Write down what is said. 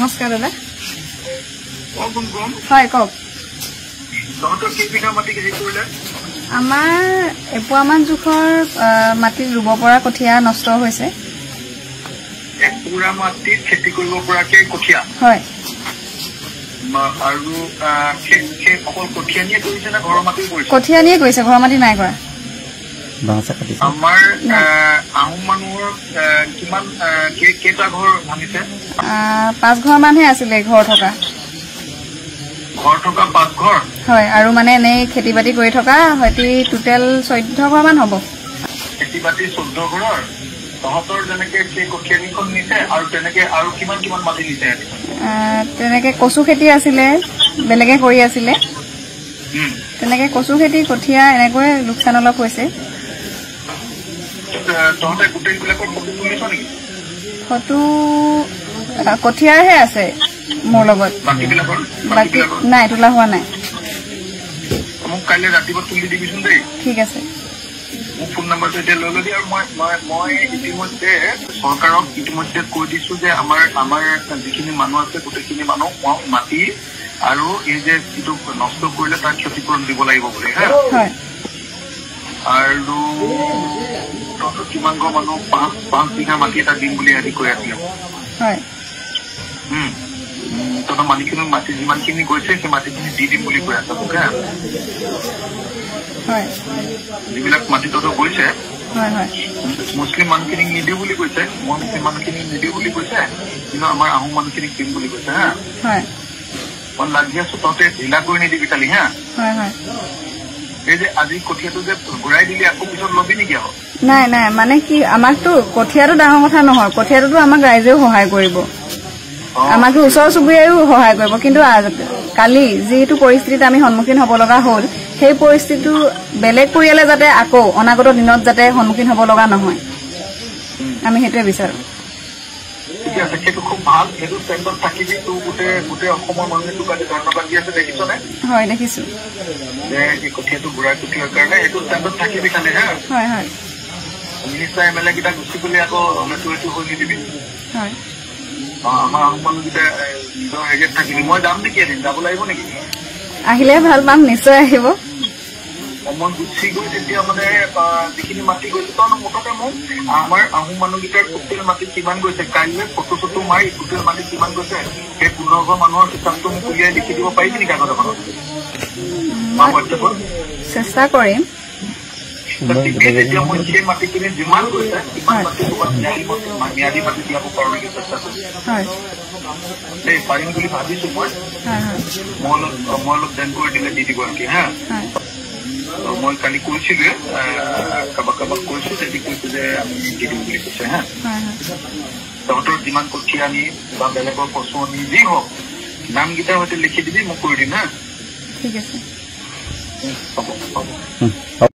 নমস্কাৰ দাদা হয় কওক আমাৰ এপুৱামান জোখৰ মাটিত ৰুব পৰা কঠীয়া নষ্ট হৈছে এপুৰা মাটিত খেতি কৰিব পৰাকে কঠীয়া হয় আৰু অকল কঠীয়া নিয়ে কৰিছে না ঘৰৰ মাটি কৰিছে কঠীয়া নিয়ে কৰিছে ঘৰৰ মাটি নাই কৰা আমাৰ আহোম মানুহৰ কিমান কেইটা ঘৰ ভাঙিছে 5 ঘৰ মানহে আছিলে ঘৰ থকা 5 ঘৰ হয় আৰু মানে এনেই খেতি বাতি কৰি থকা হয়তো টোটেল 14 ঘৰ মান হ'ব খেতি বাতি 14 ঘৰৰ তহঁতৰ যেনেকে কঠীয়াখন নিছে আৰু তেনেকে আৰু কিমান মাটি নিছে তেনেকে কচু খেতি আছিলে বেলেগে কৰি আছিলে তেনেকে কচু খেতি কঠীয়া এনেকৈ লোকচান অলপ হৈছে তহঁতে গোটেইবিলাকৰ ফটো তুলিছ নেকি ফটো কঠীয়াৰহে আছে মোৰ লগত বাকী নাই তোলা হোৱা নাই মোক কাইলৈ ৰাতিপুৱা তুলি দিবিচোন দেই ঠিক আছে মোৰ ফোন নম্বৰটো এতিয়া লৈ ল'বি আৰু মই ইতিমধ্যে চৰকাৰক ইতিমধ্যে কৈ দিছো যে আমাৰ যিখিনি মানুহ আছে গোটেইখিনি মানুহ মাটি আৰু এই যে যিটো নষ্ট কৰিলে তাৰ ক্ষতিপূৰণ দিব লাগিব বুলি হা আৰু কিমান ঘৰ মানুহ 5 বিঘা মাটি এটা দিম বুলি আদি কৈ আছিলে তহঁতৰ মাটি যিমানখিনি গৈছে সেই মাটিখিনি দি দিম বুলি কৈ আছে যিবিলাক মাটি তহঁতৰ গৈছে মুছলিম মানুহখিনিক নিদিও বুলি কৈছে মুছলিম মানুহখিনিক নিদিও বুলি কৈছে কিন্তু আমাৰ আহোম মানুহখিনিক দিম বুলি কৈছে হা মই লাগি আছো তহঁতে ঢিলা কৰি নিদিবি কালি হা এই যে আজি কঠীয়াটো যে ঘূৰাই দিলি আকৌ পিছত লবি নেকি আকৌ নাই মানে কি আমাকতো কঠীয়াটো ডাঙৰ কথা নহয় কঠীয়াটোতো আমাক ৰাইজেও সহায় কৰিব আমাকতো ওচৰ চুবুৰীয়াও সহায় কৰিব কিন্তু কালি যিটো পৰিস্থিতিত আমি সন্মুখীন হ'ব লগা হ'ল সেই পৰিস্থিতিটো বেলেগ পৰিয়ালে যাতে আকৌ অনাগত দিনত যাতে সন্মুখীন হ'ব লগা নহয় আমি সেইটোৱে বিচাৰো ঠিক আছে সেইটো খুব ভাল সেইটো ষ্টেণ্ডত থাকিবি তোৰ গোটেই অসমৰ মানুহে তোক আজি ধন্যবাদ দি আছে দেখিছনে হয় দেখিছো যে এই কঠীয়াটো ঘূৰাই পঠিওৱাৰ কাৰণে সেইটো ষ্টেণ্ডত থাকিবি খালি হা হয় মিনিষ্টাৰ MLA কেইটা গুচি গ'লে আকৌ এইটো হৈ নিদিবি আমাৰ আহোম মানুহকেইটা নিজৰ হেৰিয়াত থাকিবি মই যাম নেকি এদিন যাব লাগিব নেকি আহিলে ভাল পাম নিশ্চয় আহিব মই গুচি গৈ তেতিয়া মানে যিখিনি মাটি গৈছে তই মুঠতে মোক আমাৰ আহোম মানুহকেইটাৰ টোটেল মাটি কিমান গৈছে কাইলৈ ফটো চটো মাৰি টোটেল মাটি কিমান গৈছে সেই 15 ঘৰ মানুহৰ হিচাপটো মোক উলিয়াই লিখি দিব পাৰিবি নেকি কাগজ এখনত চেষ্টা কৰিম যেতিয়া মই সেই মাটিখিনি যিমান গৈছে সিমান মাটি ম্যাদী মাটি দিয়াব পাৰো নেকি চেষ্টা কৰিম পাৰিম বুলি ভাবিছো মই অলপ জেন কৰি দিলে দি দিব নেকি হা মই কালি কৈছিলোৱে কাৰোবাক কৈছো যদি কৈছো যে আমি দি দিম বুলি কৈছে হা তহঁতৰ যিমান কঠীয়া আনি বা বেলেগৰ কচু আনি যি হওক নামকেইটা হয়তো লিখি দিবি মোক কৰি দিম হা ঠিক আছে হ'ব